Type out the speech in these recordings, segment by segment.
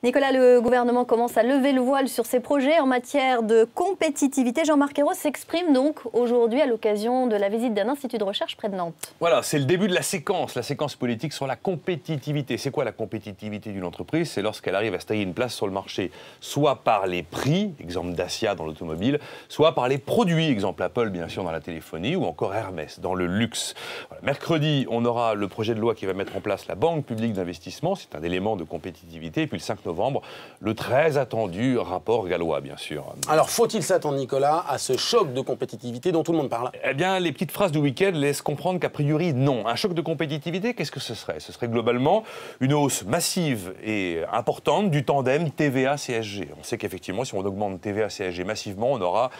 Nicolas, le gouvernement commence à lever le voile sur ses projets en matière de compétitivité. Jean-Marc Ayrault s'exprime donc aujourd'hui à l'occasion de la visite d'un institut de recherche près de Nantes. Voilà, c'est le début de la séquence politique sur la compétitivité. C'est quoi la compétitivité d'une entreprise? C'est lorsqu'elle arrive à se tailler une place sur le marché, soit par les prix, exemple Dacia dans l'automobile, soit par les produits, exemple Apple bien sûr dans la téléphonie, ou encore Hermès dans le luxe. Voilà. Mercredi, on aura le projet de loi qui va mettre en place la Banque publique d'investissement, c'est un élément de compétitivité, et puis le 5 novembre, le très attendu rapport Gallois, bien sûr. Alors, faut-il s'attendre, Nicolas, à ce choc de compétitivité dont tout le monde parle? Eh bien, les petites phrases du week-end laissent comprendre qu'a priori, non. Un choc de compétitivité, qu'est-ce que ce serait? Ce serait globalement une hausse massive et importante du tandem TVA-CSG. On sait qu'effectivement, si on augmente TVA-CSG massivement, on aura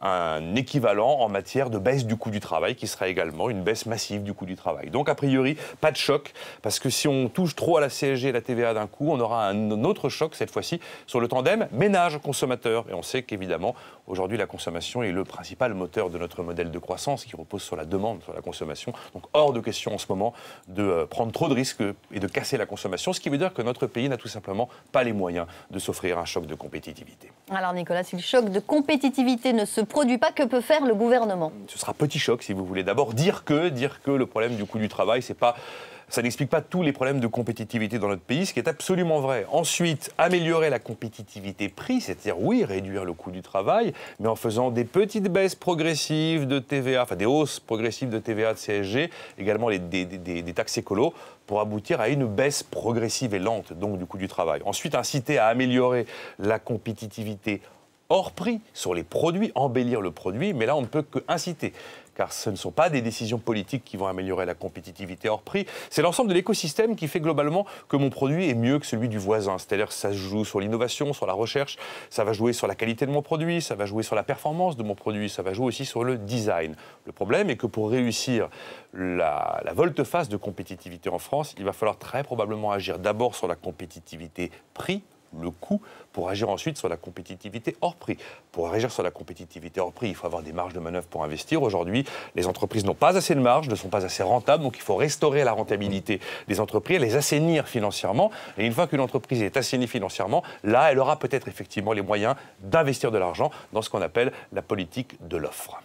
un équivalent en matière de baisse du coût du travail, qui sera également une baisse massive du coût du travail. Donc, a priori, pas de choc, parce que si on touche trop à la CSG et la TVA d'un coup, on aura un autre choc, cette fois-ci, sur le tandem ménage-consommateur. Et on sait qu'évidemment, aujourd'hui, la consommation est le principal moteur de notre modèle de croissance, qui repose sur la demande, sur la consommation. Donc, hors de question en ce moment de prendre trop de risques et de casser la consommation, ce qui veut dire que notre pays n'a tout simplement pas les moyens de s'offrir un choc de compétitivité. Alors Nicolas, si le choc de compétitivité ne se produit pas, que peut faire le gouvernement? Ce sera petit choc, si vous voulez. D'abord, dire que le problème du coût du travail, ça n'explique pas tous les problèmes de compétitivité dans notre pays, ce qui est absolument vrai. Ensuite, améliorer la compétitivité prix, c'est-à-dire, oui, réduire le coût du travail, mais en faisant des petites baisses progressives de TVA, enfin des hausses progressives de TVA, de CSG, également des taxes écolo, pour aboutir à une baisse progressive et lente, donc, du coût du travail. Ensuite, inciter à améliorer la compétitivité hors prix sur les produits, embellir le produit, mais là on ne peut qu'inciter, car ce ne sont pas des décisions politiques qui vont améliorer la compétitivité hors prix, c'est l'ensemble de l'écosystème qui fait globalement que mon produit est mieux que celui du voisin, c'est-à-dire que ça se joue sur l'innovation, sur la recherche, ça va jouer sur la qualité de mon produit, ça va jouer sur la performance de mon produit, ça va jouer aussi sur le design. Le problème est que pour réussir la volte-face de compétitivité en France, il va falloir très probablement agir d'abord sur la compétitivité prix, le coût, pour agir ensuite sur la compétitivité hors prix. Pour agir sur la compétitivité hors prix, il faut avoir des marges de manœuvre pour investir. Aujourd'hui, les entreprises n'ont pas assez de marge, ne sont pas assez rentables, donc il faut restaurer la rentabilité des entreprises, les assainir financièrement. Et une fois qu'une entreprise est assainie financièrement, là, elle aura peut-être effectivement les moyens d'investir de l'argent dans ce qu'on appelle la politique de l'offre.